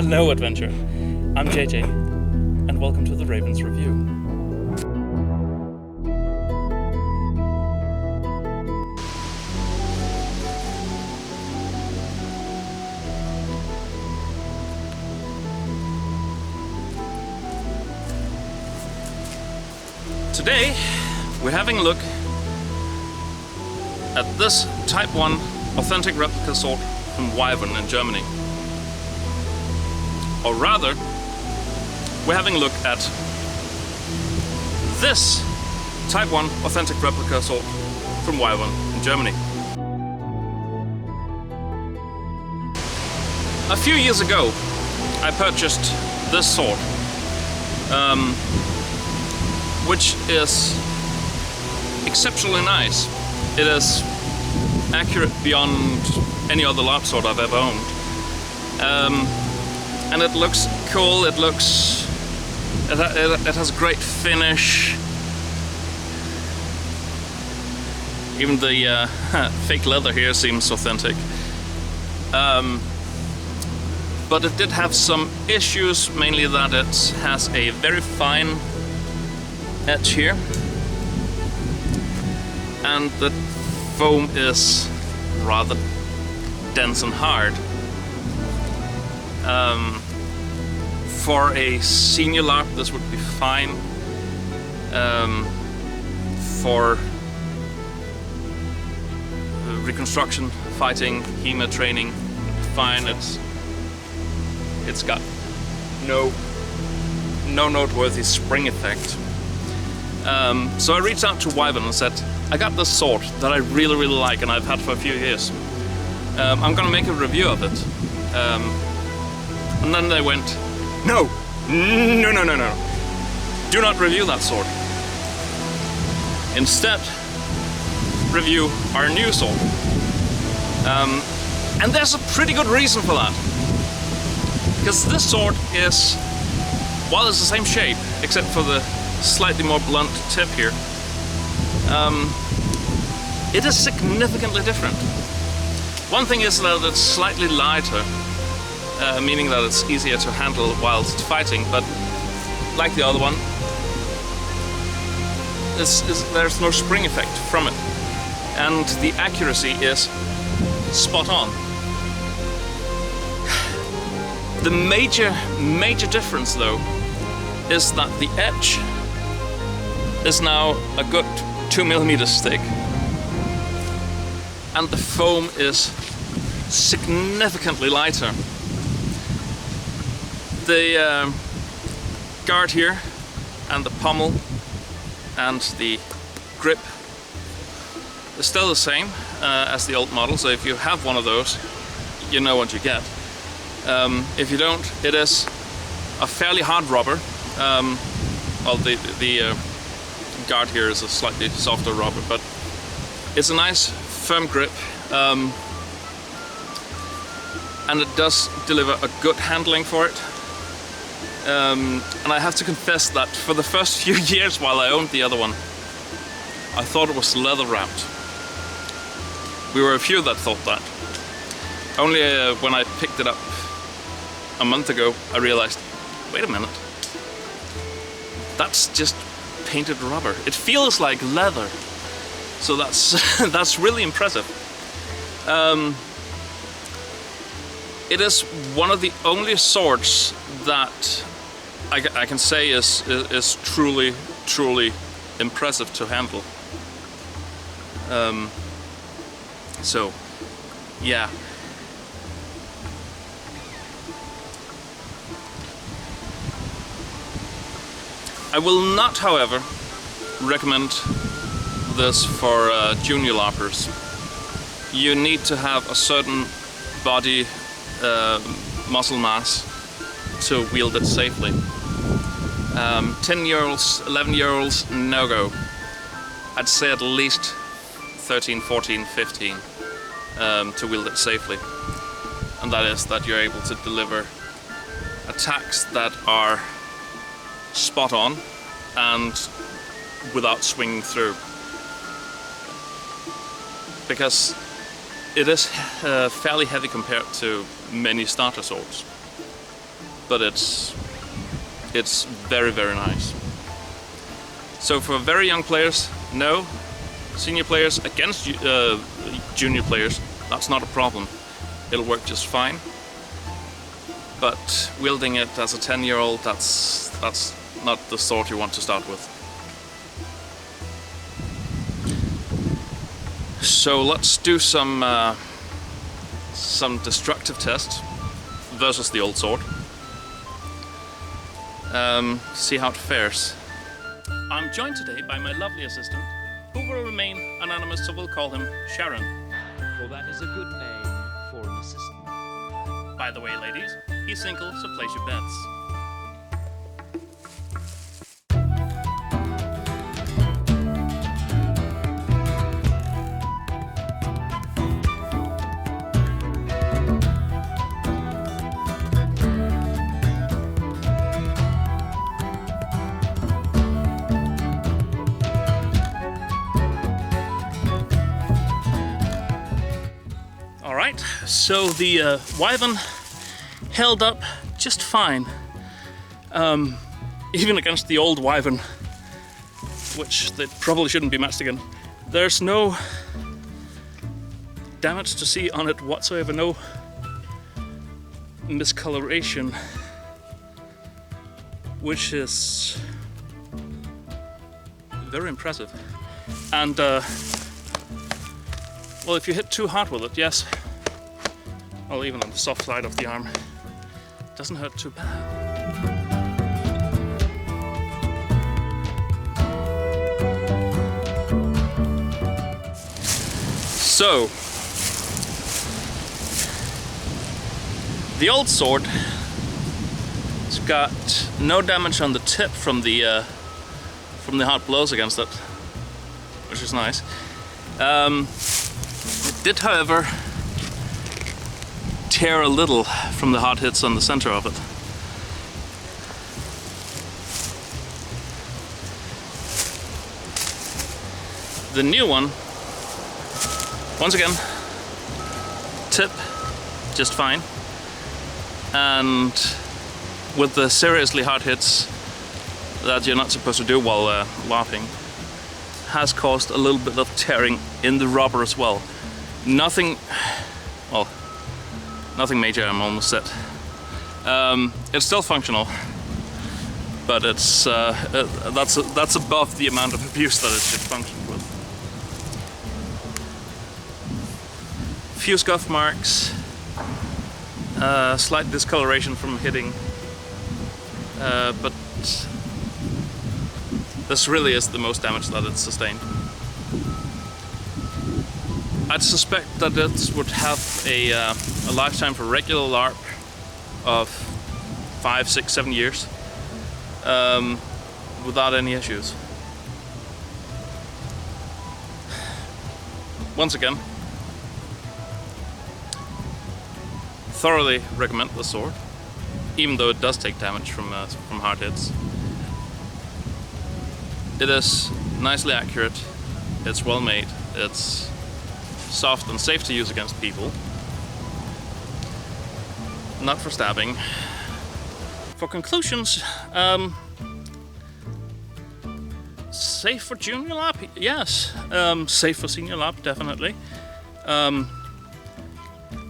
Hello adventure, I'm JJ and welcome to the Ravens Review. Today we're having a look at this Type 1 authentic replica sword from Wyvern in Germany. Or rather, we're having a look at this Type 1 authentic replica sword from Wyvern in Germany. A few years ago, I purchased this sword, which is exceptionally nice. It is accurate beyond any other LARP sword I've ever owned. And it looks cool, it has a great finish. Even the fake leather here seems authentic. But it did have some issues, mainly that it has a very fine edge here. And the foam is rather dense and hard. For a senior LARP this would be fine. For reconstruction, fighting, HEMA training, fine. It's got no noteworthy spring effect. So I reached out to Wyvern and said, I got this sword that I really like and I've had for a few years. I'm gonna make a review of it. And then they went, no, do not review that sword. Instead, review our new sword. And there's a pretty good reason for that. Because this sword is, while it's the same shape, except for the slightly more blunt tip here, it is significantly different. One thing is that it's slightly lighter, meaning that it's easier to handle whilst fighting, but like the other one, there's no spring effect from it. And the accuracy is spot on. The major difference though is that the edge is now a good 2mm thick, and the foam is significantly lighter. The guard here and the pommel and the grip is still the same as the old model, so if you have one of those, you know what you get. If you don't, it is a fairly hard rubber. Well, the guard here is a slightly softer rubber, but it's a nice firm grip, and it does deliver a good handling for it. And I have to confess that for the first few years while I owned the other one, I thought it was leather wrapped. We were a few that thought that. Only when I picked it up a month ago, I realized, wait a minute, that's just painted rubber. It feels like leather. So that's really impressive. It is one of the only swords that I can say is truly impressive to handle. So yeah. I will not, however, recommend this for junior LARPers. You need to have a certain body muscle mass to wield it safely. 10-year-olds, 11-year-olds, no go. I'd say at least 13, 14, 15 to wield it safely. And that is that you're able to deliver attacks that are spot on and without swinging through. Because it is fairly heavy compared to many starter swords. but it's very, very nice. So for very young players, no. Senior players against junior players, that's not a problem. It'll work just fine. But wielding it as a 10-year-old, that's not the sword you want to start with. So let's do some destructive tests versus the old sword. See how it fares. I'm joined today by my lovely assistant, who will remain anonymous, so we'll call him Sharon. Well, that is a good name for an assistant. By the way, ladies, he's single, so place your bets. Alright, so the Wyvern held up just fine, even against the old Wyvern, which they probably shouldn't be matched again. There's no damage to see on it whatsoever, no miscoloration, which is very impressive. And well, if you hit too hard with it, yes, well, even on the soft side of the arm, it doesn't hurt too bad. So, the old sword has got no damage on the tip from the hard blows against it, which is nice. It did, however, tear a little from the hard hits on the center of it. The new one, once again, tip just fine, and with the seriously hard hits that you're not supposed to do while laughing, has caused a little bit of tearing in the rubber as well. Nothing, well, nothing major, I'm almost set. It's still functional, but it's that's above the amount of abuse that it should function with. Few scuff marks, slight discoloration from hitting, but this really is the most damage that it's sustained. I'd suspect that it would have a lifetime for regular LARP of 5, 6, 7 years without any issues. Once again, thoroughly recommend the sword, even though it does take damage from hard hits. It is nicely accurate, it's well made, it's soft and safe to use against people. Not for stabbing. For conclusions, safe for junior LARP, yes. Safe for senior LARP, definitely.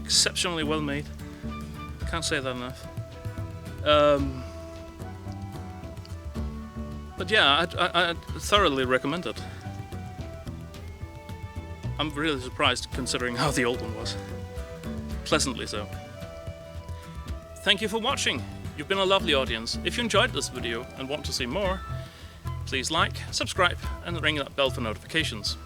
Exceptionally well made. Can't say that enough. But yeah, I thoroughly recommend it. I'm really surprised considering how the old one was. Pleasantly so. Thank you for watching. You've been a lovely audience. If you enjoyed this video and want to see more, please like, subscribe, and ring that bell for notifications.